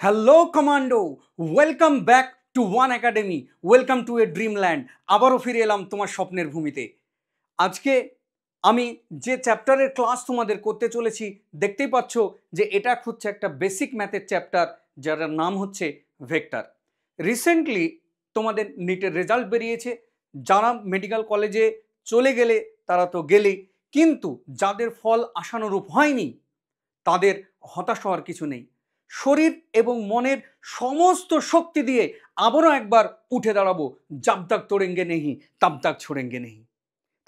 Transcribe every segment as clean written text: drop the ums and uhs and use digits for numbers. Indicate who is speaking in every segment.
Speaker 1: Hello commando, welcome back to one academy, welcome to A Dreamland. আবারও ফিরে এলাম তোমার স্বপ্নের ভূমিতে। আজকে আমি যে চ্যাপ্টারের ক্লাস তোমাদের করতে চলেছি, দেখতেই পাচ্ছ যে এটা হচ্ছে একটা বেসিক ম্যাথের চ্যাপ্টার, যার নাম হচ্ছে ভেক্টর। রিসেন্টলি তোমাদের নিটের রেজাল্ট বেরিয়েছে। যারা মেডিকেল কলেজে চলে গেলে তারা তো গেলেই, কিন্তু যাদের ফল আশানুরূপ হয়নি তাদের হতাশ হওয়ার কিছু নেই। শরীর এবং মনের সমস্ত শক্তি দিয়ে আবারও একবার উঠে দাঁড়াবো। জব তক তোড়েঙ্গে নেহি তব তক ছোড়েঙ্গে নেহি।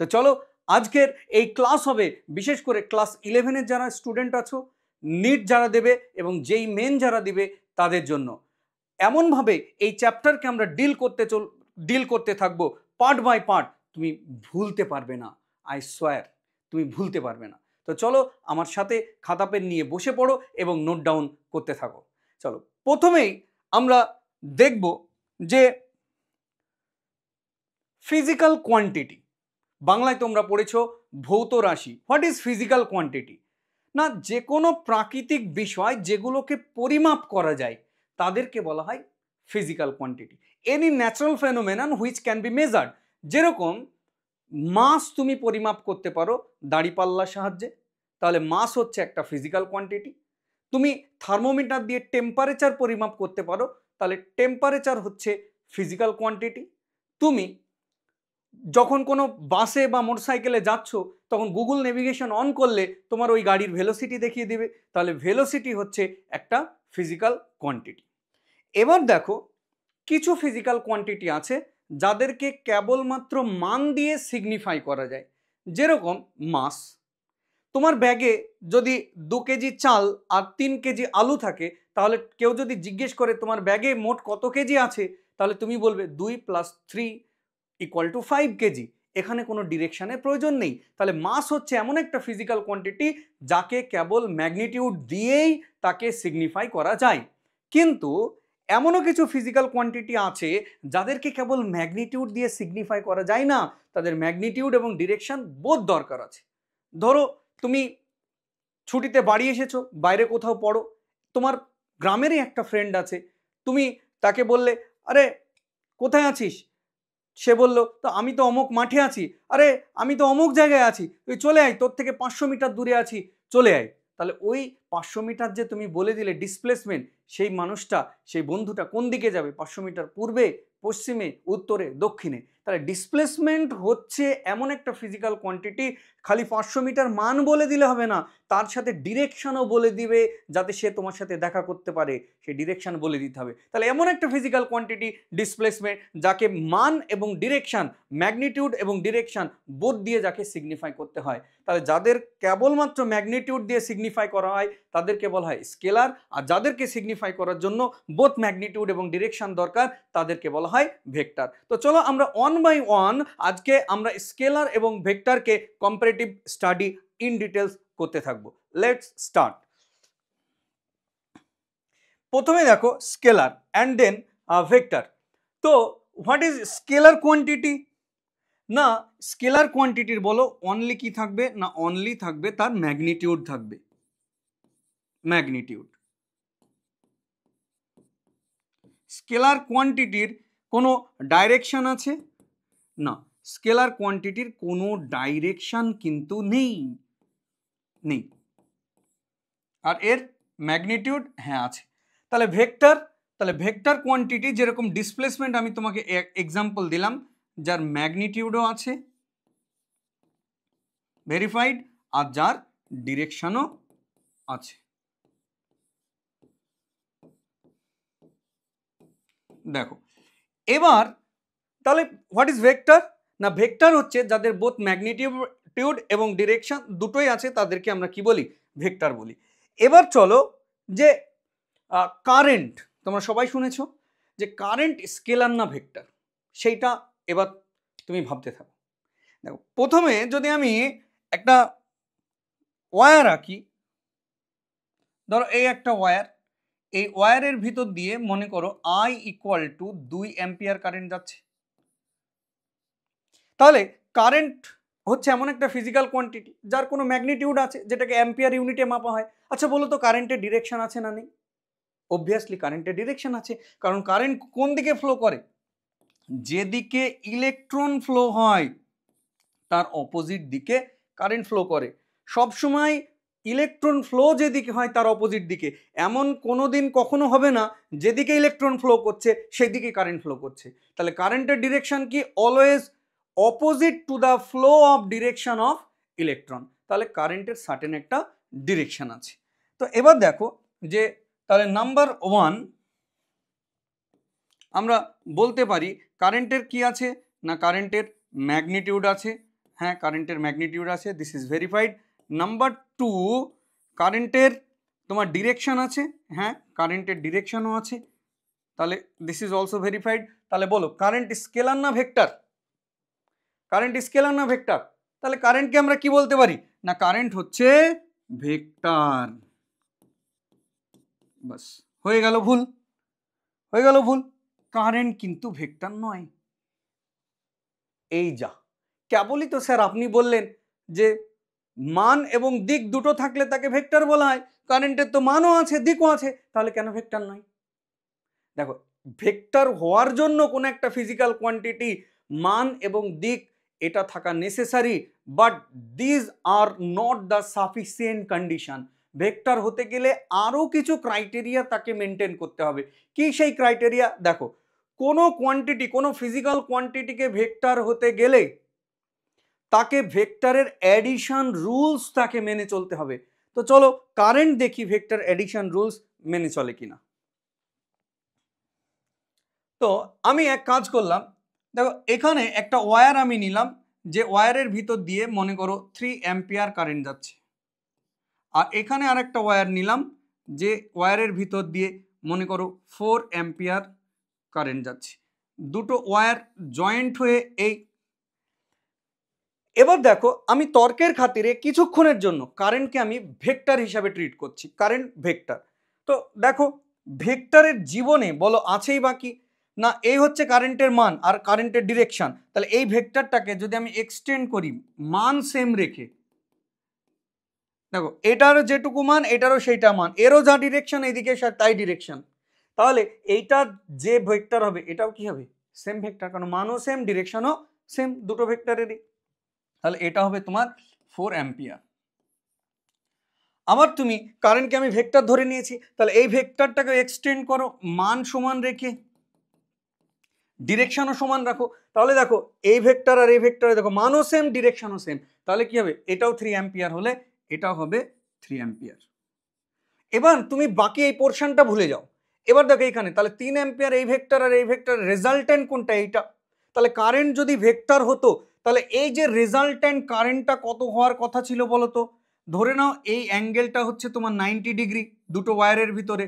Speaker 1: তো চলো, আজকের এই ক্লাস হবে বিশেষ করে ক্লাস 11-এর যারা স্টুডেন্ট আছো, নিট যারা দেবে এবং যেই মেন যারা দিবে তাদের জন্য। এমনভাবে এই চ্যাপ্টারকে আমরা ডিল করতে থাকবো পার্ট বাই পার্ট, তুমি ভুলতে পারবে না। আই সোয়ার, তুমি ভুলতে পারবে না। তো চলো আমার সাথে খাতা পেন নিয়ে বসে পড়ো এবং নোট ডাউন করতে থাকো। চলো, প্রথমেই আমরা দেখব যে ফিজিক্যাল কোয়ান্টিটি। বাংলায় তোমরা পড়েছ ভৌত রাশি। What is physical quantity? না, যে কোনো প্রাকৃতিক বিষয় যেগুলোকে পরিমাপ করা যায় তাদেরকে বলা হয় physical quantity. Any natural phenomenon which can be measured. যেরকম মাস তুমি পরিমাপ করতে পারো দাঁড়িপাল্লার সাহায্যে, তাহলে মাস হচ্ছে একটা ফিজিক্যাল কোয়ান্টিটি। তুমি থার্মোমিটার দিয়ে টেম্পারেচার পরিমাপ করতে পারো, তাহলে টেম্পারেচার হচ্ছে ফিজিক্যাল কোয়ান্টিটি। তুমি যখন কোনো বাসে বা মোটরসাইকেলে যাচ্ছ, তখন গুগল নেভিগেশন অন করলে তোমার ওই গাড়ির ভেলোসিটি দেখিয়ে দেবে, তাহলে ভেলোসিটি হচ্ছে একটা ফিজিক্যাল কোয়ান্টিটি। এবার দেখো, কিছু ফিজিক্যাল কোয়ান্টিটি আছে যাদেরকে কেবলমাত্র মান দিয়ে সিগনিফাই করা যায়। যেরকম মাস। তোমার ব্যাগে যদি 2 কেজি চাল আর 3 কেজি আলু থাকে, তাহলে কেউ যদি জিজ্ঞেস করে তোমার ব্যাগে মোট কত কেজি আছে, তাহলে তুমি বলবে 2 + 3 = 5 কেজি। এখানে কোনো ডিরেকশনের প্রয়োজন নেই। তাহলে মাস হচ্ছে এমন একটা ফিজিক্যাল কোয়ান্টিটি যাকে কেবল ম্যাগনিটিউড দিয়েই তাকে সিগনিফাই করা যায়। কিন্তু এমনও কিছু ফিজিক্যাল কোয়ান্টিটি আছে যাদেরকে কেবল ম্যাগনিটিউড দিয়ে সিগনিফাই করা যায় না, তাদের ম্যাগনিটিউড এবং ডিরেকশন বোধ দরকার আছে। ধরো তুমি ছুটিতে বাড়ি এসেছো, বাইরে কোথাও পড়ো, তোমার গ্রামেরই একটা ফ্রেন্ড আছে, তুমি তাকে বললে, আরে কোথায় আছিস? সে বলল, তো আমি তো অমুক মাঠে আছি। আরে আমি তো অমুক জায়গায় আছি, তুই চলে আয়, তোর থেকে 500 মিটার দূরে আছি, চলে আয়। তাহলে ওই 500 মিটার যে তুমি বলে দিলে ডিসপ্লেসমেন্ট, সেই মানুষটা, সেই বন্ধুটা কোন দিকে যাবে? 500 মিটার পূর্বে, পশ্চিমে, উত্তরে, দক্ষিণে। তাহলে ডিসপ্লেসমেন্ট হচ্ছে এমন একটা ফিজিক্যাল কোয়ান্টিটি, খালি 500 মিটার মান বলে দিলে হবে না, তার সাথে ডিরেকশনও বলে দিবে, যাতে সে তোমার সাথে দেখা করতে পারে, সেই ডিরেকশন বলে দিতে হবে। তাহলে এমন একটা ফিজিক্যাল কোয়ান্টিটি ডিসপ্লেসমেন্ট, যাকে মান এবং ডিরেকশন, ম্যাগনিটিউড এবং ডিরেকশন বোধ দিয়ে যাকে সিগনিফাই করতে হয়। তাহলে যাদের কেবলমাত্র ম্যাগনিটিউড দিয়ে সিগনিফাই করা হয় তাদেরকে বলা হয় স্কেলার, আর যাদেরকে সিগনিফাই করার জন্য বোথ ম্যাগনিটিউড এবং ডিরেকশন দরকার তাদেরকে বলা হয় ভেক্টর। তো চলো আমরা ওয়ান বাই ওয়ান আজকে আমরা স্কেলার এবং ভেক্টরকে কম্পারেটিভ স্টাডি ইন ডিটেলস করতে থাকবো। Let's start. প্রথমে দেখো স্কেলার অ্যান্ড দেন ভেক্টর। তো হোয়াট ইজ স্কেলার কোয়ান্টিটি? না, স্কেলার কোয়ান্টিটির বলো অনলি কি থাকবে? না, অনলি থাকবে তার ম্যাগনিটিউড থাকবে, ম্যাগনিটিউড। স্কেলার কোয়ান্টিটির কোনো ডাইরেকশন আছে? না, স্কেলার কোয়ান্টিটির কোনো ডাইরেকশন কিন্তু নেই, নেই। আর এর ম্যাগনিটিউড হ্যাঁ আছে। তাহলে ভেক্টর, তাহলে ভেক্টর কোয়ান্টিটি যেরকম ডিসপ্লেসমেন্ট আমি তোমাকে এক্সাম্পল দিলাম, যার ম্যাগনিটিউডও আছে ভেরিফাইড, আর যার ডিরেকশনও আছে। দেখো এবার তাহলে হোয়াট ইজ ভেক্টর? না, ভেক্টর হচ্ছে যাদের বোথ ম্যাগনিটিউড এবং ডিরেকশন দুটোই আছে, তাদেরকে আমরা কি বলি? ভেক্টর বলি। এবার চলো যে কারেন্ট, তোমরা সবাই শুনেছো যে কারেন্ট স্কেলার না ভেক্টর, সেইটা এবার তুমি ভাবতে থাকো। দেখো প্রথমে যদি আমি একটা ওয়্যার আঁকি, ধরো এই একটা ওয়্যার, এই ওয়্যারের ভিতর দিয়ে মনে করো I = 2 অ্যাম্পিয়ার কারেন্ট যাচ্ছে। তাহলে কারেন্ট হচ্ছে এমন একটা ফিজিক্যাল কোয়ান্টিটি যার কোনো ম্যাগনিটিউড আছে, যেটাকে অ্যাম্পিয়ার ইউনিটে মাপা হয়। আচ্ছা বলো তো কারেন্টের ডিরেকশন আছে না নেই? অবভিয়াসলি কারেন্টের ডিরেকশন আছে, কারণ কারেন্ট কোন দিকে ফ্লো করে, যেদিকে ইলেকট্রন ফ্লো হয় তার অপোজিট দিকে কারেন্ট ফ্লো করে। সবসময় ইলেকট্রন ফ্লো যেদিকে হয় তার অপোজিট দিকে, এমন কোনো দিন কখনো হবে না যেদিকে ইলেকট্রন ফ্লো করছে সেদিকে কারেন্ট ফ্লো করছে। তাহলে কারেন্টের ডিরেকশন কি, always opposite to the flow of direction of electron. তাহলে কারেন্টের সার্টেন একটা ডিরেকশন আছে। তো এবার দেখো যে তাহলে নাম্বার 1 আমরা বলতে পারি কারেন্টের কি আছে না, কারেন্টের ম্যাগনিটিউড আছে। হ্যাঁ, কারেন্টের ম্যাগনিটিউড আছে, দিস ইজ ভেরিফাইড। নাম্বার 2 কারেন্টের তোমার ডিরেকশন আছে। হ্যাঁ, কারেন্টের ডিরেকশনও আছে, তাহলে দিস ইজ অলসো ভেরিফাইড। তাহলে বলো কারেন্ট স্কেলার না ভেক্টর? কারেন্ট স্কেলার না ভেক্টর? তাহলে কারেন্টকে আমরা কি বলতে পারি না, কারেন্ট হচ্ছে ভেক্টর। বাস, হয়ে গেল ভুল, হয়ে গেল ভুল। কারেন্ট কিন্তু ভেক্টর নয়। এই যা, কেবলই তো স্যার আপনি বললেন যে মান এবং দিক দুটো থাকলে তাকে ভেক্টর বলা হয়, কারেন্টের তো মানও আছে দিকও আছে, তাহলে কেন ভেক্টর নয়? দেখো, ভেক্টর হওয়ার জন্য কোনো একটা ফিজিক্যাল কোয়ান্টিটি মান এবং দিক এটা থাকা necessary, but these are not the sufficient condition. Vector হতে গেলে আরও কিছু ক্রাইটেরিয়া তাকে মেনটেন করতে হবে। কি সেই ক্রাইটেরিয়া? দেখো, কোনো কোয়ান্টিটি, কোনো ফিজিক্যাল কোয়ান্টিটিকে ভেক্টর হতে গেলে তাকে ভেক্টরের অ্যাডিশন রুলস তাকে মেনে চলতে হবে। তো চলো কারেন্ট দেখি ভেক্টর অ্যাডিশন রুলস মেনে চলে কিনা। তো আমি এক কাজ করলাম, দেখো এখানে একটা ওয়্যার আমি নিলাম, যে ওয়্যারের ভিতর দিয়ে মনে করো 3 অ্যাম্পিয়ার কারেন্ট যাচ্ছে, আর এখানে আরেকটা ওয়্যার নিলাম, যে ওয়্যারের ভিতর দিয়ে মনে করো 4 অ্যাম্পিয়ার কারেন্ট যাচ্ছে। দুটো ওয়্যার জয়েন্ট হয়ে এই, এবার দেখো আমি তর্কের খাতিরে কিছুক্ষণের জন্য কারেন্টকে আমি ভেক্টর হিসাবে ট্রিট করছি, কারেন্ট ভেক্টর। তো দেখো ভেক্টরের জীবনে বলো আছেই বাকি না, এই হচ্ছে কারেন্টের মান আর কারেন্টের ডিরেকশন। তাহলে এই ভেক্টরটাকে যদি আমি এক্সটেন্ড করি মান সেম রেখে, দেখো এটারও যেটুকু মান এটারও সেইটা মান, এরও যা ডিরেকশন এদিকে তাই ডিরেকশন, তাহলে এইটা যে ভেক্টর হবে এটাও কি হবে, সেম ভেক্টর, কারণ মানও সেম ডিরেকশনও সেম দুটো ভেক্টরেরই। তাহলে এটা হবে তোমার 4 অ্যাম্পিয়ার। আবার তুমি কারেন্টকে আমি ভেক্টর ধরে নিয়েছি, তাহলে এই ভেক্টরটাকে এক্সটেন্ড করো মান সমান রেখে, ডিরেকশনও সমান রাখো, তাহলে দেখো এই ভেক্টর আর এই ভেক্টরে দেখো মানও সেম ডিরেকশনও সেম, তাহলে কি হবে, এটাও 3 অ্যাম্পিয়ার হলে এটাও হবে 3 অ্যাম্পিয়ার। এবার তুমি বাকি এই পোর্শনটা ভুলে যাও। এবার দেখো এখানে তাহলে 3 অ্যাম্পিয়ার এই ভেক্টর আর এই ভেক্টর, রেজাল্টেন্ট কোনটা, এইটা। তাহলে কারেন্ট যদি ভেক্টর হতো তাহলে এই যে রেজাল্টেন্ট কারেন্টটা কত হওয়ার কথা ছিল বলো তো? ধরে নাও এই অ্যাঙ্গেলটা হচ্ছে তোমার 90 ডিগ্রি দুটো ওয়্যারের ভিতরে,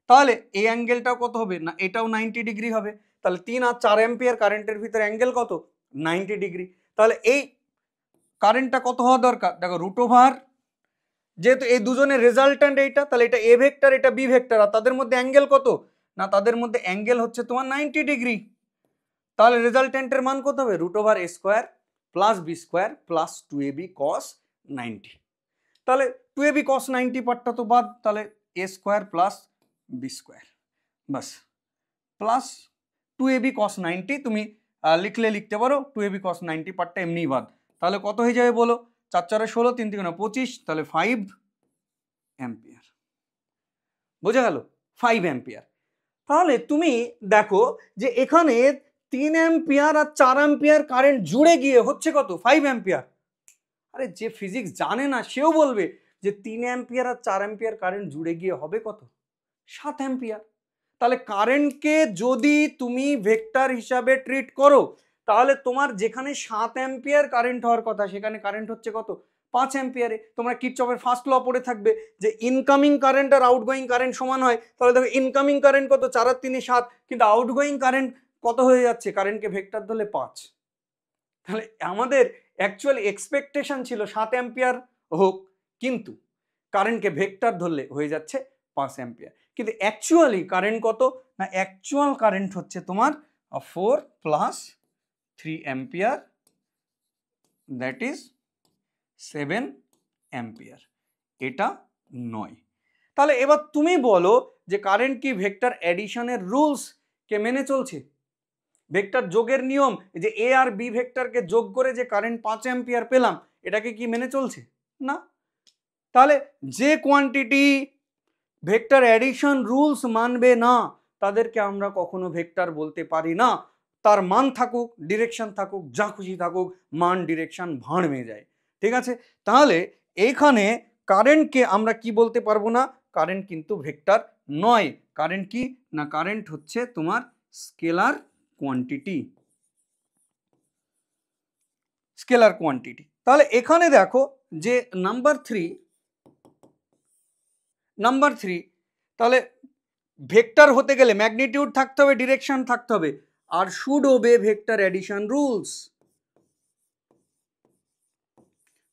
Speaker 1: তাহলে এই অ্যাঙ্গেলটাও কত হবে না, এটাও 90 ডিগ্রি হবে। তাহলে 3 আর 4 অ্যাম্পিয়ার কারেন্টের ভিতরে অ্যাঙ্গেল কত, 90 ডিগ্রি। তাহলে এই কারেন্টটা কত হওয়া দরকার, দেখো রুট ওভার, যেহেতু এই দুজনের রেজাল্ট্যান্ট এইটা, তাহলে এটা এ ভেক্টর এটা বি ভেক্টর, আর তাদের মধ্যে অ্যাঙ্গেল কত না, তাদের মধ্যে অ্যাঙ্গেল হচ্ছে তোমার 90 ডিগ্রি। তাহলে রেজাল্ট্যান্টের মান কত হবে, root over A square plus B square plus 2ab cos 90। তাহলে 2ab cos 90 পার্টটা তো বাদ, তাহলে এ স্কোয়ার প্লাস বি স্কোয়ার বাস প্লাস 2ab cos 90, তুমি লিখলে লিখতে পারো 2ab cos 90 পার্টটা এমনিই বাদ। তাহলে কত হয়ে যাবে বলো, 4 4 16, 3 3 25, তাহলে 5 অ্যাম্পিয়ার। বোঝা গেল, 5 অ্যাম্পিয়ার। তাহলে তুমি দেখো যে এখানে 3 অ্যাম্পিয়ার আর 4 অ্যাম্পিয়ার কারেন্ট জুড়ে গিয়ে হচ্ছে কত, 5 অ্যাম্পিয়ার। আরে যে ফিজিক্স জানে না সেও বলবে যে 3 অ্যাম্পিয়ার আর 4 অ্যাম্পিয়ার কারেন্ট জুড়ে গিয়ে হবে কত, 7 অ্যাম্পিয়ার। তাহলে কারেন্টকে যদি তুমি ভেক্টর হিসাবে ট্রিট করো তাহলে তোমার যেখানে 7 অ্যাম্পিয়ার কারেন্ট হওয়ার কথা সেখানে কারেন্ট হচ্ছে কত, 5 অ্যাম্পিয়ারে। তোমরা কিরচফের ফার্স্ট ল পড়ে থাকবে যে ইনকামিং কারেন্ট আর আউটগোয়িং কারেন্ট সমান হয়। তাহলে দেখো ইনকামিং কারেন্ট কত, 4 আর 3 7, কিন্তু আউটগোয়িং কারেন্ট কত হয়ে যাচ্ছে, কারেন্টকে ভেক্টর ধরলে 5। তাহলে আমাদের অ্যাকচুয়ালি এক্সপেকটেশন ছিল 7 অ্যাম্পিয়ার হোক, কিন্তু কারেন্টকে ভেক্টর ধরলে হয়ে যাচ্ছে 5 অ্যাম্পিয়ার। কিন্তু অ্যাকচুয়ালি কারেন্ট কত না, অ্যাকচুয়াল কারেন্ট হচ্ছে তোমার 4 plus 3 ampere, that is 7 ampere, এটা নয়। তাহলে এবার তুমি বলো যে কারেন্ট কি ভেক্টর অ্যাডিশনের রুলস কে মেনে চলছে? ভেক্টর যোগের নিয়ম, যে এ আর বি ভেক্টরকে যোগ করে যে কারেন্ট 5 অ্যাম্পিয়ার পেলাম, এটাকে কি মেনে চলছে? না। তাহলে যে কোয়ান্টিটি ভেক্টর অ্যাডিশন রুলস মানবে না তাদেরকে আমরা কখনো ভেক্টর বলতে পারি না। তার মান থাকুক, ডিরেকশন থাকুক, যা খুশি থাকুক, মান ডিরেকশন ভাঁড় মেয়ে যায়। ঠিক আছে, তাহলে এইখানে কারেন্টকে আমরা কি বলতে পারবো না? কারেন্ট কিন্তু ভেক্টর নয়। কারেন্ট কি না? কারেন্ট হচ্ছে তোমার স্কেলার কোয়ান্টিটি। Scalar quantity. তাহলে এখানে দেখো যে নাম্বার থ্রি, তাহলে ভেক্টর হতে গেলে ম্যাগনিটিউড থাকতে হবে, ডিরেকশন থাকতে হবে, আর should obey vector addition rules.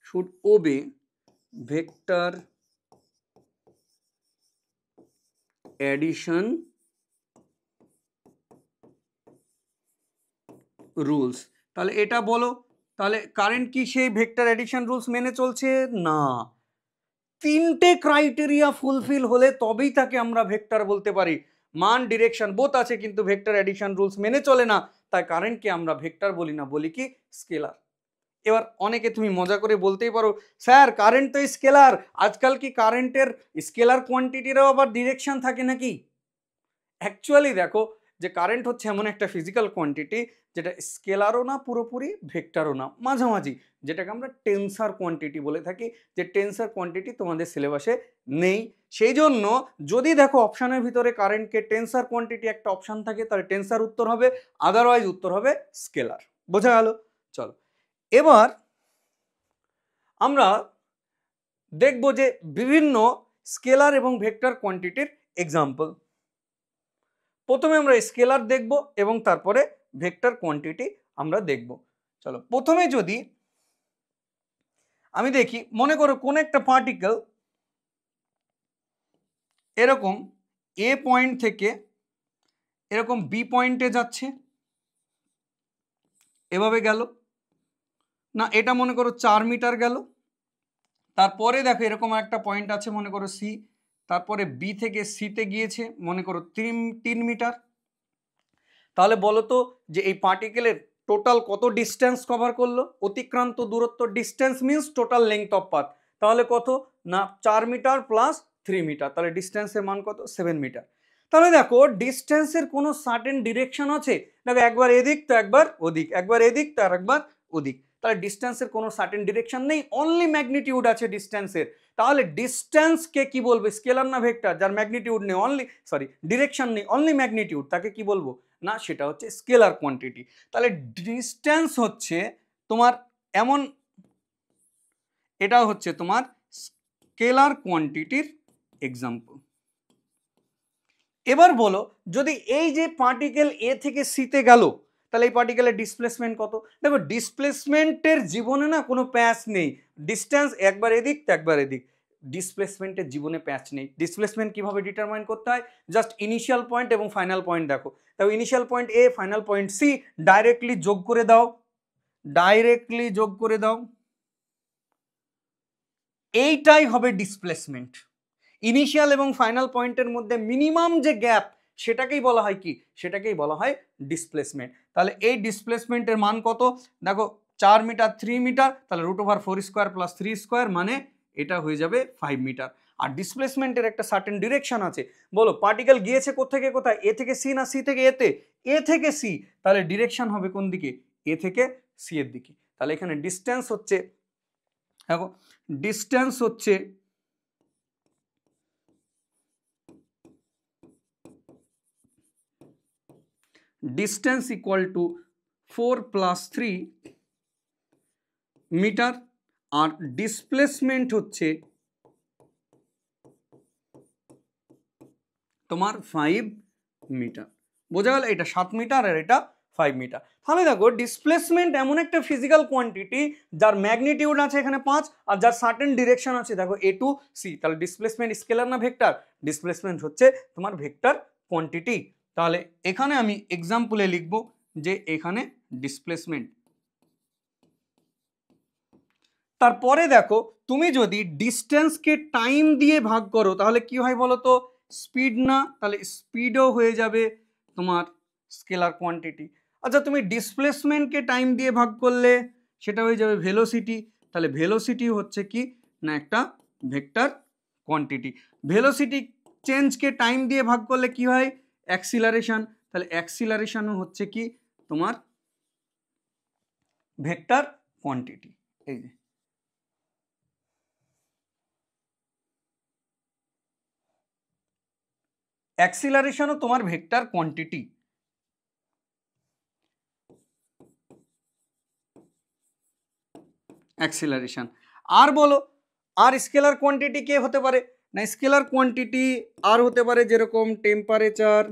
Speaker 1: Should obey vector addition rules. তাহলে এটা বলো, তাহলে কারেন্ট কি সেই ভেক্টর অ্যাডিশন রুলস মেনে চলছে? না। তিনটে ক্রাইটেরিয়া ফুলফিল হলে তবেই তাকে আমরা ভেক্টর বলতে পারি। মান ডিরেকশন বোথ আছে কিন্তু ভেক্টর অ্যাডিশন রুলস মেনে চলে না, তাই কারেন্টকে আমরা ভেক্টর বলি না, বলি কি স্কেলার। এবার অনেকে তুমি মজা করে বলতেই পারো, স্যার কারেন্ট তো স্কেলার, আজকাল কি কারেন্টের স্কেলার কোয়ান্টিটিরও আবার ডিরেকশন থাকে নাকি? অ্যাকচুয়ালি দেখো যে কারেন্ট হচ্ছে এমন একটা ফিজিক্যাল কোয়ান্টিটি যেটা স্কেলারও না পুরোপুরি, ভেক্টরও না, মাঝামাঝি, যেটাকে আমরা টেন্সার কোয়ান্টিটি বলে থাকি। যে টেন্সার কোয়ান্টিটি তোমাদের সিলেবাসে নেই, সেই জন্য যদি দেখো অপশানের ভিতরে কারেন্টকে টেন্সার কোয়ান্টিটি একটা অপশান থাকে, তাহলে টেন্সার উত্তর হবে, আদারওয়াইজ উত্তর হবে স্কেলার। বোঝা গেল? চলো এবার আমরা দেখব যে বিভিন্ন স্কেলার এবং ভেক্টর কোয়ান্টিটির এক্সাম্পল। প্রথমে আমরা স্কেলার দেখব এবং তারপরে ভেক্টর কোয়ান্টিটি আমরা দেখব। চলো প্রথমে যদি আমি দেখি, মনে করো কোন একটা পার্টিকেল এরকম এ পয়েন্ট থেকে এরকম বি পয়েন্টে যাচ্ছে, এভাবে গেল না, এটা মনে করো 4 মিটার গেল। তারপরে দেখো এরকম একটা পয়েন্ট আছে মনে করো সি, তারপরে বি থেকে সিতে গিয়েছে মনে করো 3 মিটার। তাহলে বলো তো যে এই পার্টিকেলের টোটাল কত ডিস্টেন্স কভার করলো? অতিক্রান্ত দূরত্ব, distance means total length of path. তাহলে কত না 4 মিটার প্লাস 3 মিটার, তাহলে ডিস্টেন্সের মান কত? 7 মিটার। তাহলে দেখো ডিস্টেন্সের কোনো সার্টেন ডিরেকশন আছে? দেখো একবার এদিক তো একবার ওদিক, একবার এদিক তো আর একবার ওদিক, তাহলে ডিস্টেন্সের কোনো সার্টেন ডিরেকশন নেই, অনলি ম্যাগনিটিউড আছে ডিস্টেন্সের। তাহলে ডিস্টেন্সকে কি বলবে? স্কেলার না ভেক্টর? যার ম্যাগনিটিউড নেই, ডিরেকশন নেই, অনলি ম্যাগনিটিউড, তাকে কি বলবো? না, সেটা হচ্ছে স্কেলার কোয়ান্টিটি। তাহলে ডিস্টেন্স হচ্ছে তোমার এমন, এটা হচ্ছে তোমার স্কেলার কোয়ান্টিটির এক্সাম্পল। এবার বলো, যদি এই যে পার্টিকেল এ থেকে সিতে গেল, তাহলে এই পার্টিকেলের ডিসপ্লেসমেন্ট কত? দেখো ডিসপ্লেসমেন্টের জীবনে না কোনো প্যাচ নেই, ডিস্টেন্স একবার এদিক তো একবার এদিক, ডিসপ্লেসমেন্টের জীবনে প্যাচ নেই। ডিসপ্লেসমেন্ট কিভাবে ডিটারমাইন করতে হয়? জাস্ট ইনিশিয়াল পয়েন্ট এবং ফাইনাল পয়েন্ট দেখো, তাও ইনিশিয়াল পয়েন্ট এ, ফাইনাল পয়েন্ট সি, ডাইরেক্টলি যোগ করে দাও, ডাইরেক্টলি যোগ করে দাও, এইটাই হবে ডিসপ্লেসমেন্ট। ইনিশিয়াল এবং ফাইনাল পয়েন্টের মধ্যে মিনিমাম যে গ্যাপ, সেটাকেই বলা হয় কি? সেটাকেই বলা হয় ডিসপ্লেসমেন্ট। তাহলে এই ডিসপ্লেসমেন্টের মান কত? দেখো 4 মিটার 3 মিটার, তাহলে √4 স্কোয়ার প্লাস 3 স্কোয়ার, মানে এটা হয়ে যাবে 5 মিটার। আর ডিসপ্লেসমেন্টের একটা সার্টেন ডিরেকশন আছে। বলো পার্টিকেল গিয়েছে কোথেকে কোথায়? এ থেকে সি না সি থেকে এতে? এ থেকে সি, তাহলে ডিরেকশন হবে কোন দিকে? এ থেকে সি এর দিকে। তাহলে এখানে ডিস্টেন্স হচ্ছে, দেখো ডিস্টেন্স হচ্ছে ডিস্টেন্স ইকুয়াল টু 4 + 3 মিটার, আর ডিসপ্লেসমেন্ট হচ্ছে তোমার 5 মিটার। বোঝা গেল? এটা 7 মিটার আর এটা 5 মিটার। তাহলে দেখো ডিসপ্লেসমেন্ট এমন একটা ফিজিক্যাল কোয়ান্টিটি যার ম্যাগনিটিউড আছে এখানে 5, আর যার সার্টেন ডিরেকশন আছে দেখো এ টু সি। তাহলে ডিসপ্লেসমেন্ট স্কেলার না ভেক্টর? ডিসপ্লেসমেন্ট হচ্ছে তোমার ভেক্টর কোয়ান্টিটি। তাহলে এখানে আমি এক্সাম্পলে লিখব যে এখানে ডিসপ্লেসমেন্ট। তারপরে দেখো তুমি যদি ডিস্টেন্সকে টাইম দিয়ে ভাগ করো তাহলে কি হয় বলো তো? স্পিড না, তাহলে স্পিডও হয়ে যাবে তোমার স্কেলার কোয়ান্টিটি। আচ্ছা তুমি ডিসপ্লেসমেন্টকে টাইম দিয়ে ভাগ করলে সেটা হয়ে যাবে ভেলোসিটি, তাহলে ভেলোসিটি হচ্ছে কি না একটা ভেক্টর কোয়ান্টিটি। ভেলোসিটি চেঞ্জকে টাইম দিয়ে ভাগ করলে কি হয় অ্যাক্সিলারেশন, তাহলে অ্যাক্সিলারেশনও হচ্ছে কি তোমার ভেক্টর কোয়ান্টিটি। এই যে অ্যাক্সিলারেশনও তোমার ভেক্টর কোয়ান্টিটি। অ্যাক্সিলারেশন। আর বলো আর স্কেলার কোয়ান্টিটি কে হতে পারে না, স্কেলার কোয়ান্টিটি আর হতে পারে যেরকম টেম্পারেচার,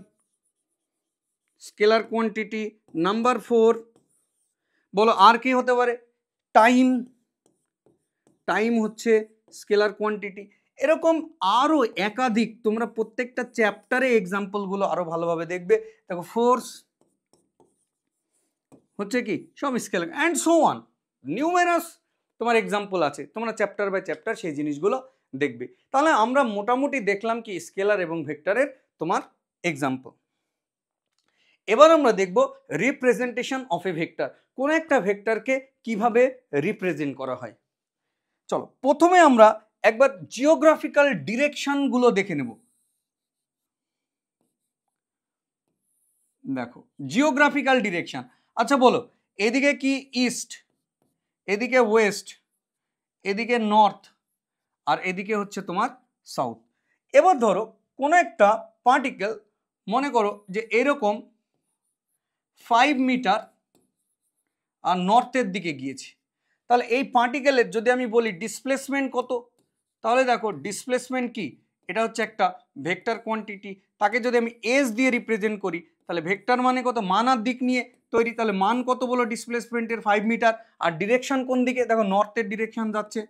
Speaker 1: স্কেলার কোয়ান্টিটি। নাম্বার 4 বলো আর কি হতে পারে, টাইম, টাইম হচ্ছে স্কেলার কোয়ান্টিটি। এরকম আরও একাধিক, তোমরা প্রত্যেকটা চ্যাপ্টারে এক্সাম্পলগুলো আরো ভালোভাবে দেখবে। দেখো ফোর্স হচ্ছে কি সব scalar and so on, numerous তোমার এক্সাম্পল আছে, তোমরা চ্যাপ্টার বাই চ্যাপ্টার সেই জিনিসগুলো দেখবে। তাহলে আমরা মোটামুটি দেখলাম কি স্কেলার এবং ভেক্টরের তোমার এক্সাম্পল। এবার আমরা দেখব রিপ্রেজেন্টেশন অফ এ ভেক্টর, কোন একটা ভেক্টরকে কিভাবে রিপ্রেজেন্ট করা হয়। চলো প্রথমে আমরা একবার জিওগ্রাফিক্যাল ডিরেকশনগুলো দেখে নেব। দেখো জিওগ্রাফিক্যাল ডিরেকশন, আচ্ছা বলো এদিকে কি ইস্ট, এদিকে ওয়েস্ট, এদিকে নর্থ, আর এদিকে হচ্ছে তোমার সাউথ। এবার ধরো কোনো একটা পার্টিকেল মনে করো যে এরকম 5 মিটার আর নর্থের দিকে গিয়েছে, তাহলে এই পার্টিকেলের যদি আমি বলি ডিসপ্লেসমেন্ট কত, তাহলে দেখো ডিসপ্লেসমেন্ট কি এটা হচ্ছে একটা ভেক্টর কোয়ান্টিটি। তাকে যদি আমি এস দিয়ে রিপ্রেজেন্ট করি তাহলে ভেক্টর মানে কত, মান আর দিক নিয়ে তৈরি, তাহলে মান কত বলো ডিসপ্লেসমেন্টের 5 মিটার, আর ডিরেকশন কোন দিকে দেখো নর্থের ডিরেকশন যাচ্ছে,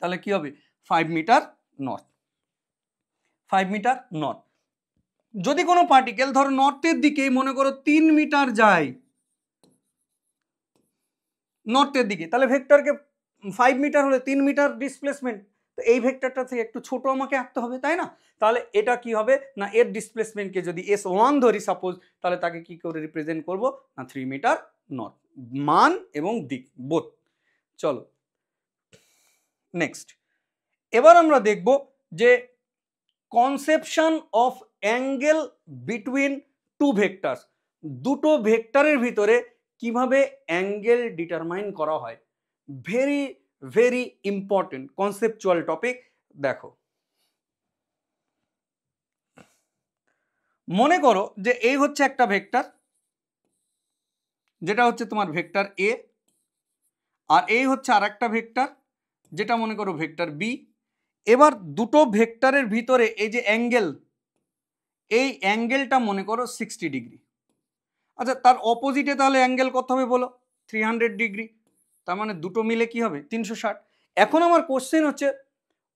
Speaker 1: তাহলে কি হবে 5 মিটার নর্থ, 5 মিটার নর্থ। যদি কোনো পার্টিকেল ধরো নর্থের দিকে মনে করো 3 মিটার যায় নর্থের দিকে, তাহলে ভেক্টরকে 5 মিটার হলে 3 মিটার ডিসপ্লেসমেন্ট, তো এই ভেক্টরটা থেকে একটু ছোট আমাকে আঁকতে হবে তাই না। তাহলে এটা কি হবে না এর ডিসপ্লেসমেন্টকে যদি S1 ধরি সাপোজ, তাহলে তাকে কি করে রিপ্রেজেন্ট করব না 3 মিটার নর্থ, মান এবং দিক বোথ। চলো নেক্সট, এবার আমরা দেখব যে conception of angle between two vectors, দুটো ভেক্টরের ভিতরে কিভাবে অ্যাঙ্গেল ডিটারমাইন করা হয়। Very very important conceptual topic. দেখো মনে করো যে এই হচ্ছে একটা ভেক্টর, যেটা হচ্ছে তোমার ভেক্টর এ, আর এই হচ্ছে আর একটা ভেক্টর যেটা মনে করো ভেক্টর বি। এবার দুটো ভেক্টরের ভিতরে এই যে অ্যাঙ্গেল, এই অ্যাঙ্গেলটা মনে করো 60 ডিগ্রি। আচ্ছা তার অপোজিটে তাহলে অ্যাঙ্গেল কত হবে বলো 300 ডিগ্রি, তার মানে দুটো মিলে কি হবে 360। এখন আমার কোশ্চেন হচ্ছে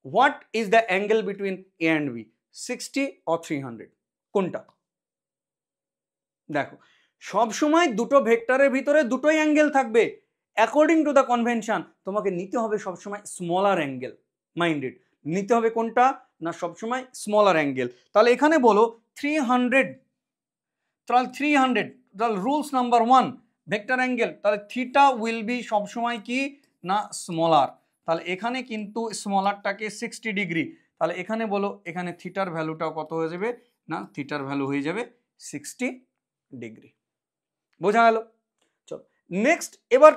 Speaker 1: what is the angle between A and B, 60 or 300 কোনটা। দেখো সব সময় দুটো ভেক্টরের ভিতরে দুটোই অ্যাঙ্গেল থাকবে, অ্যাকর্ডিং টু দ্য কনভেনশন তোমাকে নিতে হবে সবসময় স্মলার অ্যাঙ্গেল, মাইন্ডেড নিতে হবে কোনটা না সবসময় স্মলার অ্যাঙ্গেল। তাহলে এখানে বলো 300, তাহলে 300, তাহলে রুলস নাম্বার 1 ভেক্টর অ্যাঙ্গেল, তাহলে থিটা উইল বি সবসময় কি না স্মলার, তাহলে এখানে কিন্তু স্মলারটাকে 60 ডিগ্রি, তাহলে এখানে বলো এখানে থিটার ভ্যালুটাও কত হয়ে যাবে না থিটার ভ্যালু হয়ে যাবে 60 ডিগ্রি। বোঝা গেল। চলো নেক্সট, এবার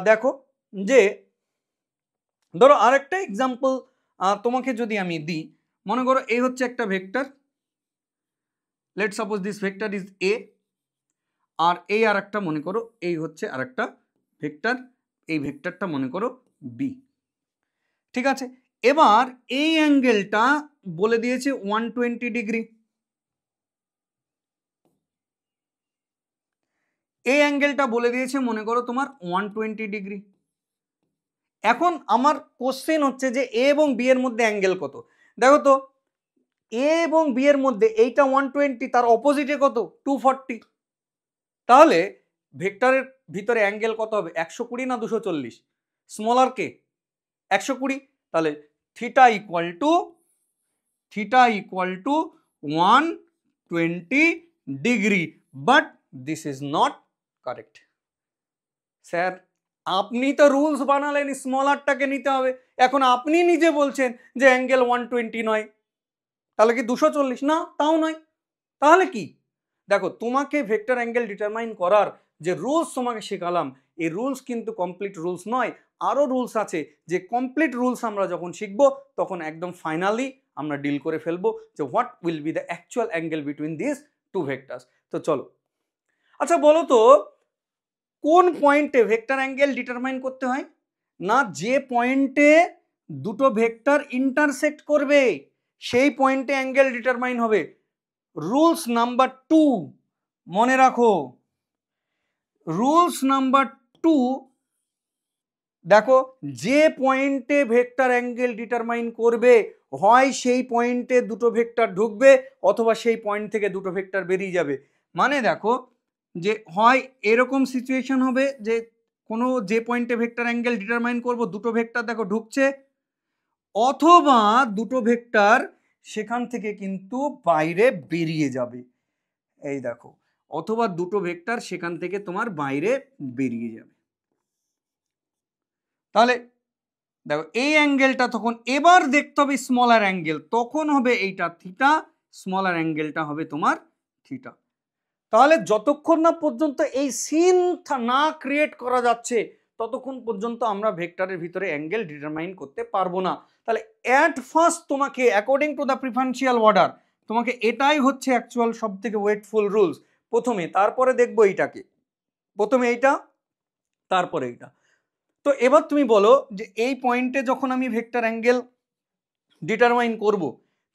Speaker 1: দেখো যে ধরো আরেকটা এক্সাম্পল তোমাকে যদি আমি দিই, মনে করো এই হচ্ছে একটা vector, let suppose this vector is A, আর এই আর একটা মনে করো এই হচ্ছে আর একটা ভেক্টর, এই ভেক্টরটা মনে করো বি, ঠিক আছে। এবার এই অ্যাঙ্গেলটা বলে দিয়েছে 120 ডিগ্রি, এই অ্যাঙ্গেলটা বলে দিয়েছে মনে করো তোমার 120 ডিগ্রি। এখন আমার কোশ্চেন হচ্ছে যে এ এবং বি এর মধ্যে অ্যাঙ্গেল কত। দেখো তো এ এবং বি এর মধ্যে এইটা 120, তার অপোজিটে কত 240, তাহলে ভেক্টরের ভিতরে অ্যাঙ্গেল কত হবে 120 না 240, স্মলার কে 120, তাহলে theta equal to 120 degree, but this is not correct. Sir আপনি তো রুলস বানালেন স্মলারটাকে নিতে হবে, এখন আপনি নিজে বলছেন যে অ্যাঙ্গেল 120 নয়, তাহলে কি 240? না, তাও নয়। তাহলে কি? দেখো তোমাকে ভেক্টর অ্যাঙ্গেল ডিটারমাইন করার যে রুলস তোমাকে শেখালাম, এই রুলস কিন্তু কমপ্লিট রুলস নয়, আরও রুলস আছে, যে কমপ্লিট রুলস আমরা যখন শিখব তখন একদম ফাইনালি আমরা ডিল করে ফেলবো যে what will be the actual angle between this two vectors. তো চলো, আচ্ছা বলো তো কোন পয়েন্টে ভেক্টর অ্যাঙ্গেল ডিটারমাইন করতে হয়? না, যে পয়েন্টে দুটো ভেক্টর ইন্টারসেক্ট করবে সেই পয়েন্টে অ্যাঙ্গেল ডিটারমাইন হবে। রুলস নাম্বার 2 মনে রাখো, রুলস নাম্বার 2, দেখো যে পয়েন্টে ভেক্টর অ্যাঙ্গেল ডিটারমাইন করবে হয় সেই পয়েন্টে দুটো ভেক্টর ঢুকবে অথবা সেই পয়েন্ট থেকে দুটো ভেক্টর বেরিয়ে যাবে। মানে দেখো যে হয় এরকম সিচুয়েশন হবে যে কোনো যে পয়েন্টে ভেক্টর অ্যাঙ্গেল ডিটারমাইন করব দুটো ভেক্টর দেখো ঢুকছে, অথবা দুটো ভেক্টর সেখান থেকে কিন্তু বাইরে বেরিয়ে যাবে। এই দেখো, অথবা দুটো ভেক্টর সেখান থেকে তোমার বাইরে বেরিয়ে যাবে। তাহলে দেখো এই অ্যাঙ্গেলটা তখন এবার দেখতে হবে স্মলার অ্যাঙ্গেল, তখন হবে এইটা থিটা, স্মলার অ্যাঙ্গেলটা হবে তোমার থিটা। তাহলে যতক্ষণ না পর্যন্ত এই সিন না ক্রিয়েট করা যাচ্ছে ততক্ষণ পর্যন্ত আমরা ভেক্টরের ভিতরে অ্যাঙ্গেল ডিটারমাইন করতে পারবো না। তাহলে অ্যাট ফার্স্ট তোমাকে according to the preferential order তোমাকে এটাই হচ্ছে অ্যাকচুয়াল সব থেকে ওয়েটফুল রুলস প্রথমে, তারপরে দেখবো এইটাকে, প্রথমে এইটা তারপরে এইটা। তো এবার তুমি বলো যে এই পয়েন্টে যখন আমি ভেক্টর অ্যাঙ্গেল ডিটারমাইন করব,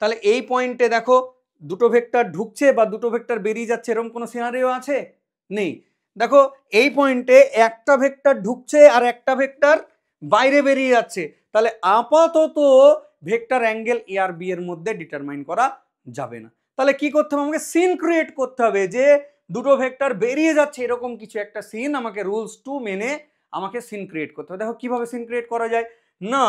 Speaker 1: তাহলে এই পয়েন্টে দেখো দুটো ভেক্টর ঢুকছে বা দুটো ভেক্টর বেরিয়ে যাচ্ছে, এরকম কোনো সিনারিও আছে? নেই। দেখো এই পয়েন্টে একটা ভেক্টর ঢুকছে আর একটা ভেক্টর বাইরে বেরিয়ে যাচ্ছে, তাহলে আপাতত ভেক্টর অ্যাঙ্গেল এ আর বি এর মধ্যে ডিটারমাইন করা যাবে না। তাহলে কি করতে হবে? আমাকে সিন ক্রিয়েট করতে হবে যে দুটো ভেক্টর বেরিয়ে যাচ্ছে এরকম কিছু একটা সিন, আমাকে রুলস 2 মেনে আমাকে সিন ক্রিয়েট করতে হবে। দেখো কিভাবে সিন ক্রিয়েট করা যায়। না,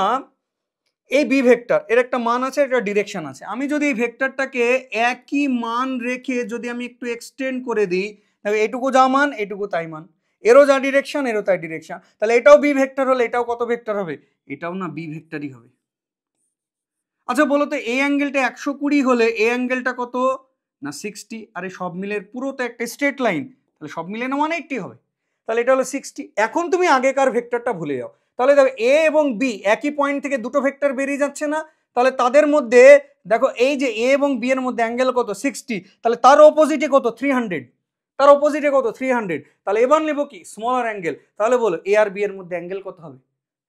Speaker 1: এই বি ভেক্টর এর একটা মান আছে, একটা ডিরেকশন আছে, আমি যদি এই ভেক্টরটাকে একই মান রেখে যদি আমি একটু এক্সটেন্ড করে দিই, দেখো এটুকু যা মান এটুকু তাই মান, এরও যা ডিরেকশন এরও তাই ডিরেকশন, তাহলে এটাও বি ভেক্টর হলে এটাও কত ভেক্টর হবে? এটাও না বি ভেক্টরই হবে। আচ্ছা বলো তো এই অ্যাঙ্গেলটা 120 হলে এই অ্যাঙ্গেলটা কত? না 60। আরে সব মিলে পুরো তো একটা স্ট্রেট লাইন, তাহলে সব মিলে না 180 হবে, তাহলে এটা হলো 60। এখন তুমি আগেকার ভেক্টরটা ভুলে যাও, তাহলে দেখো এ এবং বি একই পয়েন্ট থেকে দুটো ভেক্টর বেরিয়ে যাচ্ছে না, তাহলে তাদের মধ্যে দেখো এই যে এ এবং বি এর মধ্যে অ্যাঙ্গেল কত? 60, তাহলে তার অপোজিটে কত? 300, তার অপোজিটে কত? 300। তাহলে এবার নেব কি? Smaller angle. তাহলে বলো এ আর বি এর মধ্যে অ্যাঙ্গেল কত হবে?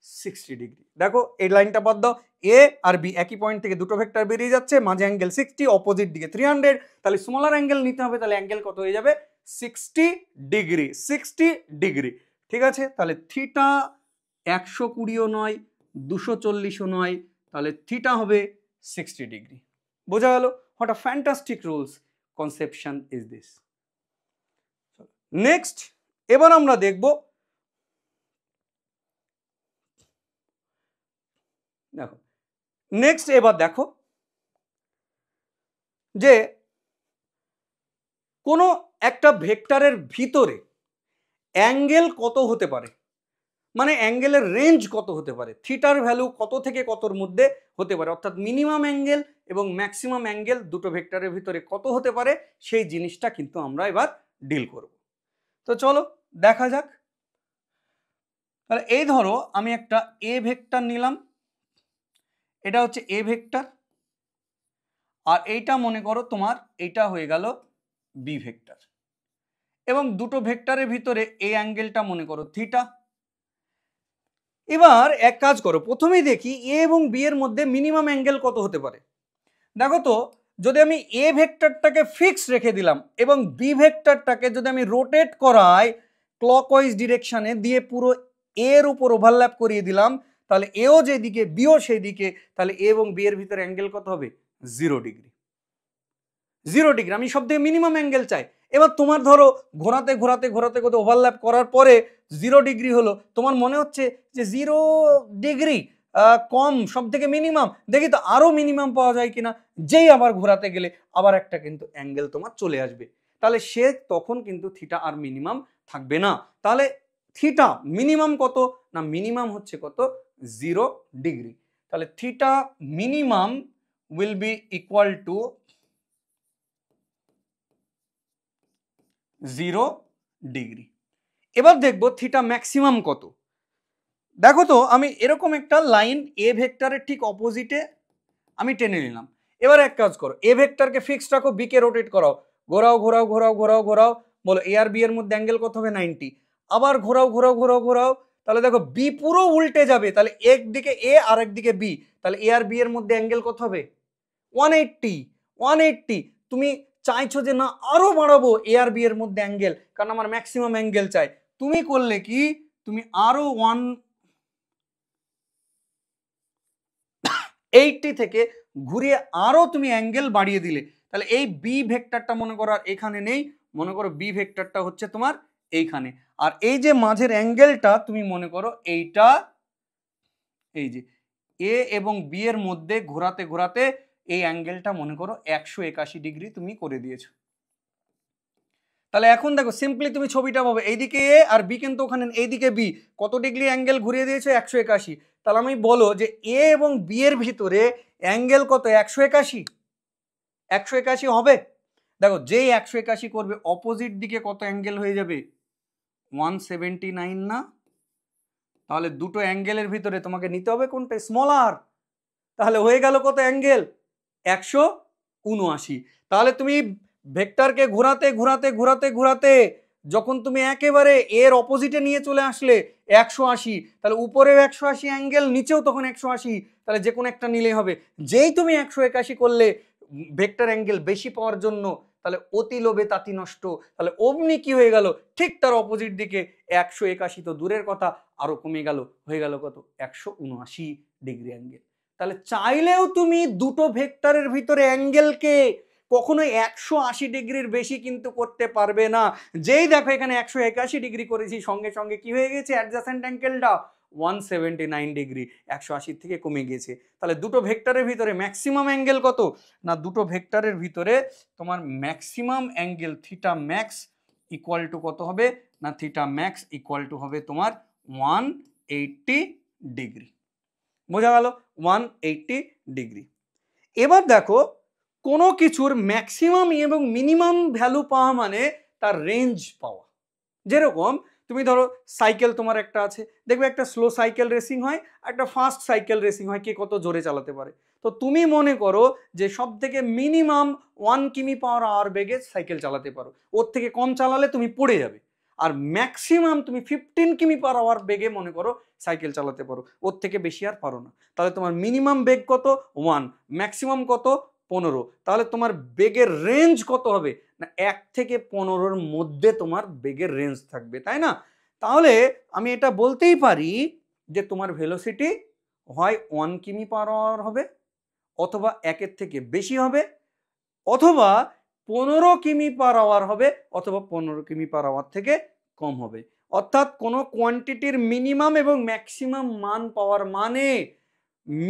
Speaker 1: 60 ডিগ্রি। দেখো এই লাইনটা বাদ দাও, এ আর বি একই পয়েন্ট থেকে দুটো ভেক্টর বেরিয়ে যাচ্ছে, মাঝে অ্যাঙ্গেল 60, অপোজিট দিকে 300, তাহলে স্মলার অ্যাঙ্গেল নিতে হবে, তাহলে অ্যাঙ্গেল কত হয়ে যাবে? 60 ডিগ্রি। 60 ডিগ্রি, ঠিক আছে। তাহলে থিটা 120ও নয় 240ও নয়, তাহলে থিটা হবে 60 ডিগ্রি। বোঝা গেল? What a fantastic rules conception is this. Next এবার আমরা দেখব, দেখো নেক্সট এবার দেখো যে কোনো একটা ভেক্টরের ভিতরে অ্যাঙ্গেল কত হতে পারে, মানে অ্যাঙ্গেলের রেঞ্জ কত হতে পারে, থিটার ভ্যালু কত থেকে কতর মধ্যে হতে পারে, অর্থাৎ মিনিমাম অ্যাঙ্গেল এবং ম্যাক্সিমাম অ্যাঙ্গেল দুটো ভেক্টরের ভিতরে কত হতে পারে সেই জিনিসটা কিন্তু আমরা এবার ডিল করব। তো চলো দেখা যাক। তাহলে এই ধরো আমি একটা এ ভেক্টর নিলাম, এটা হচ্ছে এ ভেক্টর, আর এইটা মনে করো তোমার এইটা হয়ে গেল বি ভেক্টর, এবং দুটো ভেক্টরের ভিতরে এই অ্যাঙ্গেলটা মনে করো থিটা। এবার এক কাজ করো, প্রথমেই দেখি এ এবং বি এর মধ্যে মিনিমাম অ্যাঙ্গেল কত হতে পারে। দেখো তো যদি আমি এ ভেক্টরটাকে ফিক্স রেখে দিলাম এবং বি ভেক্টরটাকে যদি আমি রোটেট করাই ক্লকওয়াইজ ডিরেকশনে দিয়ে পুরো এর উপর ওভারল্যাপ করিয়ে দিলাম, তাহলে এও যেদিকে বিও সেই দিকে, তাহলে এ এবং বি এর ভিতরে অ্যাঙ্গেল কত হবে? 0 ডিগ্রি। 0 ডিগ্রি আমি সব থেকে মিনিমাম অ্যাঙ্গেল চাই। এবার তোমার ধরো ঘোরাতে ঘোরাতে ঘোরাতে ঘোরাতে ওভারল্যাপ করার পরে 0 ডিগ্রি হলো, তোমার মনে হচ্ছে যে 0 ডিগ্রি কম, সব থেকে মিনিমাম, দেখি তো আরো মিনিমাম পাওয়া যায় কিনা। যেই আবার ঘোরাতে গেলে আবার একটা কিন্তু অ্যাঙ্গেল তোমার চলে আসবে, তাহলে সে তখন কিন্তু থিটা আর মিনিমাম থাকবে না। তাহলে থিটা মিনিমাম কত না, মিনিমাম হচ্ছে কত 0 ডিগ্রি। তাহলে theta minimum will be equal to 0 degree. এবার দেখবো থিটা ম্যাক্সিমাম কত। দেখো তো আমি এরকম একটা লাইন এ ভেক্টরের ঠিক অপোজিটে আমি টেনে নিলাম। এবার এক কাজ করো, এ ভেক্টরকে ফিক্সড রাখো, বি কে রোটেট করাও, ঘোরাও ঘোরাও ঘোরাও ঘোরাও ঘোরাও, বলো এ আর বি এর মধ্যে অ্যাঙ্গেল কত হবে 90। আবার ঘোরাও ঘোরাও ঘোরাও ঘোরাও, তাহলে দেখো বি পুরো উল্টে যাবে, তাহলে একদিকে এ আর একদিকে বি, তাহলে এ আর বি এর মধ্যে অ্যাঙ্গেল কত হবে 180। 180 তুমি চাইছো যে না আরো বাড়াবো এ আর বি এর মধ্যে অ্যাঙ্গেল, কারণ আমার ম্যাক্সিমাম অ্যাঙ্গেল চাই। তুমি করলে কি, তুমি আরো 180 থেকে ঘুরিয়ে আরো তুমি অ্যাঙ্গেল বাড়িয়ে দিলে, তাহলে এই বি ভেক্টরটা মনে করো আর এখানে নেই, মনে করো বি ভেক্টরটা হচ্ছে তোমার এইখানে, আর এই যে মাঝের অ্যাঙ্গেলটা তুমি মনে করো এইটা, এই যে এ এবং বি এর মধ্যে ঘোরাতে ঘোরাতে এই অ্যাঙ্গেলটা মনে করো 181 ডিগ্রি তুমি করে দিয়েছো। তাহলে এখন দেখো সিম্পলি তুমি ছবিটা পাবে, এইদিকে এ আর বি কিন্তু ওখানে, এইদিকে বি, কত ডিগ্রি অ্যাঙ্গেল ঘুরিয়ে দিয়েছে 181। তাহলে আমি বলো যে এ এবং বি এর ভিতরে অ্যাঙ্গেল কত 181। 181 হবে। দেখো যেই 181 করবে অপোজিট দিকে কত অ্যাঙ্গেল হয়ে যাবে 179 না। তাহলে দুটো অ্যাঙ্গেলের ভিতরে তোমাকে নিতে হবে কোনটা, স্মল আর, তাহলে হয়ে গেল কত অ্যাঙ্গেল 179। তাহলে তুমি ভেক্টরকে ঘোরাতে ঘোরাতে ঘোরাতে ঘোরাতে যখন তুমি একেবারে এর অপোজিটে নিয়ে চলে আসলে 180, তাহলে উপরেও 180 অ্যাঙ্গেল, নিচেও তখন 180, তাহলে যে কোনো একটা নিলেই হবে। যেই তুমি 181 করলে ভেক্টর অ্যাঙ্গেল বেশি পাওয়ার জন্য, তাহলে অতি লোভে তাতি নষ্ট, তাহলে অমনি কি হয়ে গেল ঠিক তার অপোজিট দিকে 181 তো দূরের কথা আরো কমে গেল, হয়ে গেল কত 179 ডিগ্রি অ্যাঙ্গেল। তাহলে চাইলেও তুমি দুটো ভেক্টরের ভিতরে অ্যাঙ্গেলকে কখনোই 180 ডিগ্রির বেশি কিন্তু করতে পারবে না। যেই দেখো এখানে 181 ডিগ্রি করেছি, সঙ্গে সঙ্গে কি হয়ে গেছে অ্যাডজাসেন্ট অ্যাঙ্গেলটা 179 ডিগ্রি, 180 থেকে কমে গেছে। তাহলে দুটো ভেক্টরের ভিতরে ম্যাক্সিমাম অ্যাঙ্গেল কত না, দুটো ভেক্টরের ভিতরে তোমার maximum angle theta max equal to কত হবে না, থিটা ম্যাক্স ইকুয়াল টু হবে তোমার 180 ডিগ্রি। বোঝা গেল 180 ডিগ্রি। এবার দেখো কোনো কিছুর ম্যাক্সিমাম এবং মিনিমাম ভ্যালু পাওয়া মানে তার রেঞ্জ পাওয়া। যেরকম তুমি ধরো সাইকেল তোমার একটা আছে, দেখবে একটা স্লো সাইকেল রেসিং হয়, একটা ফাস্ট সাইকেল রেসিং হয়, কে কত জোরে চালাতে পারে। তো তুমি মনে করো যে সব থেকে মিনিমাম 1 কিমি পার আওয়ার বেগে সাইকেল চালাতে পারো, ওর থেকে কম চালালে তুমি পড়ে যাবে। আর ম্যাক্সিমাম তুমি 15 কিমি পার আওয়ার বেগে মনে করো সাইকেল চালাতে পারো, ওর থেকে বেশি আর পারো না। তাহলে তোমার মিনিমাম বেগ কত 1, ম্যাক্সিমাম কত 15। তাহলে তোমার বেগের রেঞ্জ কত হবে না 1 থেকে 15-র মধ্যে তোমার বেগের রেঞ্জ থাকবে, তাই না? তাহলে আমি এটা বলতেই পারি যে তোমার ভেলোসিটি হয় 1 কিমি পার আওয়ার হবে, অথবা 1-এর থেকে বেশি হবে, অথবা 15 কিমি পার আওয়ার হবে, অথবা 15 কিমি পার আওয়ার থেকে কম হবে। অর্থাৎ কোনো কোয়ান্টিটির মিনিমাম এবং ম্যাক্সিমাম মান পাওয়ার মানে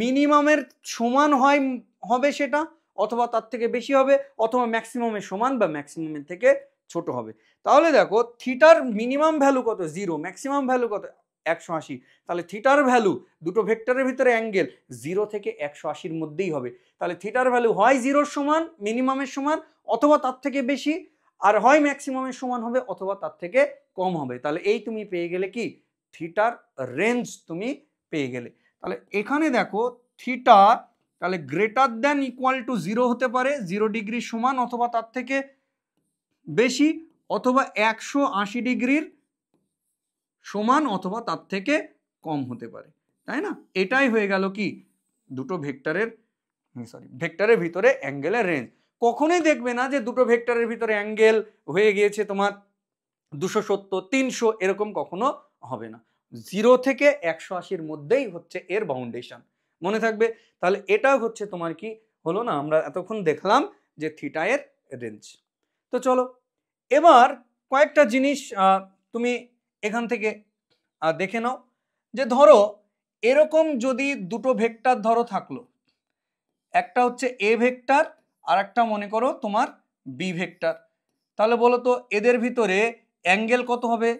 Speaker 1: মিনিমামের সমান হবে সেটা, অথবা তার থেকে বেশি হবে, অথবা ম্যাক্সিমামের সমান বা ম্যাক্সিমামের থেকে ছোট হবে। তাহলে দেখো থিটার মিনিমাম ভ্যালু কত 0, ম্যাক্সিমাম ভ্যালু কত 180। তাহলে থিটার ভ্যালু দুটো ভেক্টরের ভিতরে অ্যাঙ্গেল 0 থেকে 180-র মধ্যেই হবে। তাহলে থিটার ভ্যালু হয় 0-র সমান, মিনিমামের সমান, অথবা তার থেকে বেশি, আর হয় ম্যাক্সিমামের সমান হবে, অথবা তার থেকে কম হবে। তাহলে এই তুমি পেয়ে গেলে কি থিটার রেঞ্জ তুমি পেয়ে গেলে। তাহলে এখানে দেখো থিটা তাহলে গ্রেটার দ্যান ইকুয়াল টু 0 হতে পারে, 0 ডিগ্রি সমান অথবা তার থেকে বেশি, অথবা 180 ডিগ্রির সমান অথবা তার থেকে কম হতে পারে, তাই না? এটাই হয়ে গেল কি দুটো ভেক্টরের ভিতরে অ্যাঙ্গেলের রেঞ্জ। কখনোই দেখবে না যে দুটো ভেক্টরের ভিতরে অ্যাঙ্গেল হয়ে গিয়েছে তোমার 270, 300, এরকম কখনো হবে না। 0 থেকে 180-র মধ্যেই হচ্ছে এর বাউন্ডেশন, মনে থাকবে। তাহলে এটাও হচ্ছে তোমার কি হলো না, আমরা এতক্ষণ দেখলাম যে থিটা এর রেঞ্জ। তো চলো এবার কয়েকটা জিনিস তুমি এখান থেকে দেখে নাও। যে ধরো এরকম যদি দুটো ভেক্টর ধরো থাকলো, একটা হচ্ছে এ ভেক্টর আর একটা মনে করো তোমার বি ভেক্টর, তাহলে বলো তো এদের ভিতরে অ্যাঙ্গেল কত হবে?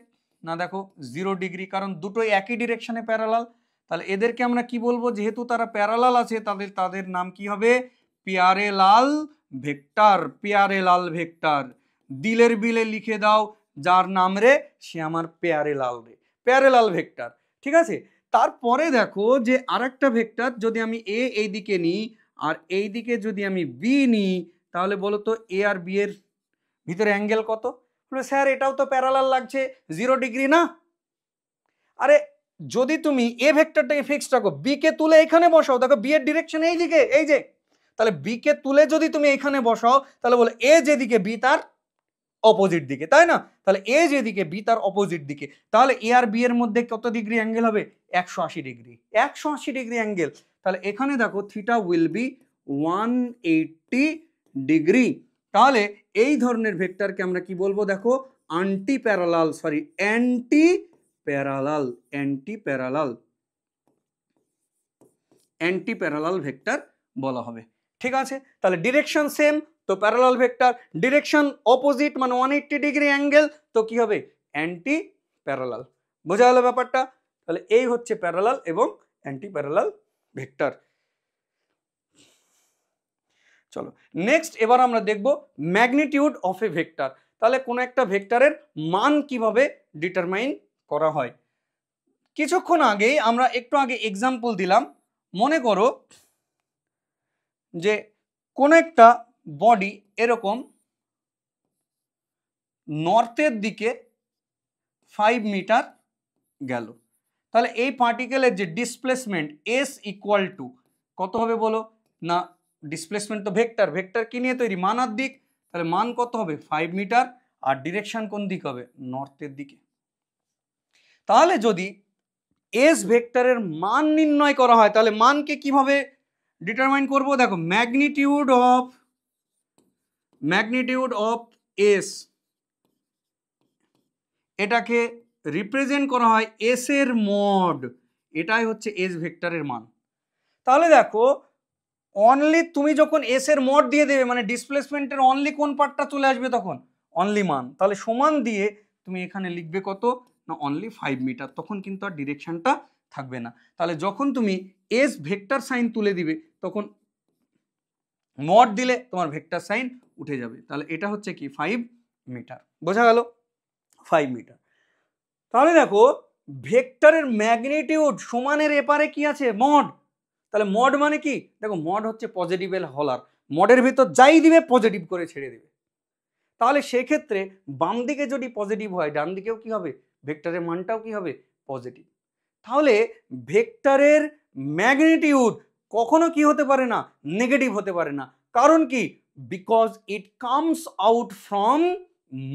Speaker 1: না দেখো 0 ডিগ্রি, কারণ দুটোই একই ডিরেকশনে প্যারালাল। তাহলে এদেরকে আমরা কি বলবো? যেহেতু তারা প্যারালাল আছে তাদের নাম কি হবে? Parallel vector. প্যারালাল ভেক্টর দিলের বিলে লিখে দাও, যার নাম রে সে আমার প্যারালাল রে, প্যারালাল ভেক্টর। ঠিক আছে, তারপরে দেখো যে আরেকটা ভেক্টর যদি আমি এ এইদিকে নিই আর এইদিকে যদি আমি বি নিই, তাহলে বলো তো এ আর বি এর ভিতরে অ্যাঙ্গেল কত? স্যার এটাও তো প্যারালাল লাগছে, 0 ডিগ্রি না? আরে যদি তুমি এ ভেক্টরটাকে ফিক্সড রাখো, বি কে তুলে এখানে বসাও, দেখো বি এর ডিরেকশন এই দিকে, এই যে, তাহলে বি কে তুলে যদি তুমি এখানে বসাও, তাহলে বলে এ যেদিকে বি তার অপোজিট দিকে, তাই না? তাহলে এ যেদিকে বি তার অপোজিট দিকে, তাহলে এ আর বি এর মধ্যে কত ডিগ্রি অ্যাঙ্গেল হবে? 180 ডিগ্রি, 180 ডিগ্রি অ্যাঙ্গেল। তাহলে এখানে দেখো থিটা উইল বি 180 ডিগ্রি। তাহলে এই ধরনের ভেক্টরকে আমরা কি বলবো? দেখো anti parallel, sorry anti parallel, anti parallel, anti parallel vector বলা হবে। ঠিক আছে, তাহলে ডিরেকশন সেম তো প্যারালাল ভেক্টর, ডিরেকশন অপোজিট মানে 180 ডিগ্রি অ্যাঙ্গেল, তো কি হবে? Anti parallel. বোঝা গেল ব্যাপারটা? তাহলে এই হচ্ছে প্যারালাল এবং অ্যান্টি প্যারালাল ভেক্টর। চলো নেক্সট, এবার আমরা দেখব ম্যাগনিটিউড অফ এ ভেক্টর। তাহলে কোন একটা ভেক্টরের মান কিভাবে ডিটারমাইন করা হয়। কিছুক্ষণ আগেই আমরা একটু আগে এক্সাম্পল দিলাম, মনে করো যে কোন একটা বডি এরকম নর্থের দিকে 5 মিটার গেল, তাহলে এই পার্টিকেলের যে ডিসপ্লেসমেন্ট এস ইকুয়াল টু কত হবে বলো? না ডিসপ্লেসমেন্ট তো ভেক্টর, ভেক্টর কি নিয়ে তৈরি? মান আর দিক, তাহলে মান কত হবে? 5 মিটার, আর ডিরেকশন কোন দিক হবে? নর্থের দিকে। তাহলে যদি এস ভেক্টরের মান নির্ণয় করা হয়, তাহলে মানকে কিভাবে ডিটারমাইন করব? দেখো ম্যাগনিটিউড অফ এস, এটাকে রিপ্রেজেন্ট করা হয় এস এর মড, এটাই হচ্ছে এস ভেক্টরের মান। তাহলে দেখো অনলি তুমি যখন এস এর মড দিয়ে দেবে, মানে ডিসপ্লেসমেন্টের অনলি কোন পার্টটা চলে আসবে? তখন অনলি মান। তাহলে সমান দিয়ে তুমি এখানে লিখবে কত? না অনলি 5 মিটার, তখন কিন্তু আর ডিরেকশনটা থাকবে না। তাহলে যখন তুমি এস ভেক্টর সাইন তুলে দিবে, তখন মড দিলে তোমার ভেক্টর সাইন উঠে যাবে। তাহলে এটা হচ্ছে কি 5 মিটার। বোঝা গেল? 5 মিটার। তাহলে দেখো ভেক্টরের ম্যাগনিটিউড সমানের এপারে কি আছে? মড। তাহলে মড মানে কি? দেখো মড হচ্ছে পজিটিভের হলার, মডের ভিতর যাই দিবে পজিটিভ করে ছেড়ে দেবে। তাহলে সেক্ষেত্রে বাম দিকে যদি পজিটিভ হয়, ডান দিকেও কি হবে? ভেক্টরের মানটাও কি হবে? পজিটিভ। তাহলে ভেক্টরের ম্যাগনিটিউড কখনো কি হতে পারে না? নেগেটিভ হতে পারে না। কারণ কি? Because it comes out from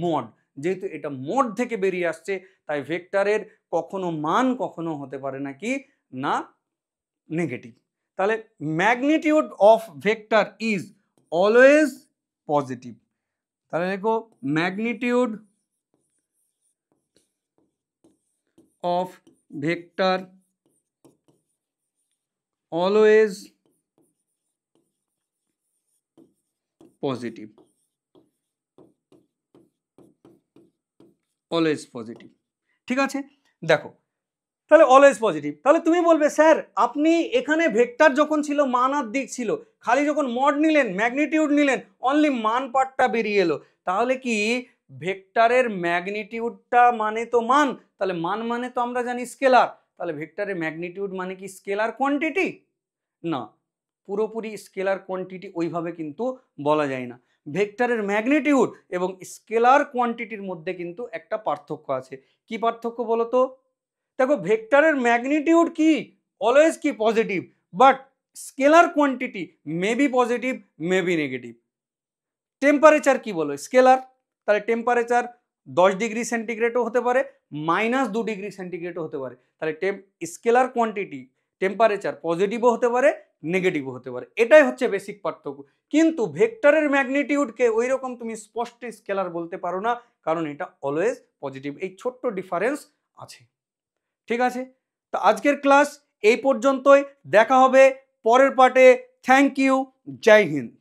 Speaker 1: mod. যেহেতু এটা মড থেকে বেরিয়ে আসছে, তাই ভেক্টরের কখনো মান কখনো হতে পারে না কি? না নেগেটিভ। তাহলে magnitude of vector is always positive. তাহলে দেখো magnitude of vector always positive, always positive. ঠিক আছে, দেখো তাহলে অলওয়েজ পজিটিভ। তাহলে তুমি বলবে স্যার আপনি এখানে ভেক্টর যখন ছিল মান আর দিক ছিল, খালি যখন মড নিলেন ম্যাগনিটিউড নিলেন অনলি মান পার্টটা বেরিয়ে এলো, তাহলে কি ভেক্টরের ম্যাগনিটিউডটা মানে তো মান, তাহলে মান মানে তো আমরা জানি স্কেলার, তাহলে ভেক্টরের ম্যাগনিটিউড মানে কি স্কেলার কোয়ান্টিটি? না, পুরোপুরি স্কেলার কোয়ান্টিটি ওইভাবে কিন্তু বলা যায় না। ভেক্টরের ম্যাগনিটিউড এবং স্কেলার কোয়ান্টিটির মধ্যে কিন্তু একটা পার্থক্য আছে। কি পার্থক্য বলো তো? দেখো ভেক্টরের ম্যাগনিটিউড কি? অলওয়েজ কি? Positive, but scalar quantity may be positive may be negative. Temperature কি বলো? স্কেলার, তাহলে টেম্পারেচার 10 ডিগ্রি সেন্টিগ্রেডও হতে পারে, -2 ডিগ্রি সেন্টিগ্রেডও হতে পারে। তাহলে স্কেলার কোয়ান্টিটি টেম্পারেচার পজিটিভও হতে পারে নেগেটিভও হতে পারে, এটাই হচ্ছে বেসিক পার্থক্য। কিন্তু ভেক্টরের ম্যাগনিটিউডকে ওই রকম তুমি স্পষ্ট স্কেলার বলতে পারো না, কারণ এটা অলওয়েজ পজিটিভ। এই ছোট্ট ডিফারেন্স আছে। ঠিক আছে, তো আজকের ক্লাস এই পর্যন্তই, দেখা হবে পরের পার্টে। থ্যাংক ইউ, জয় হিন্দ।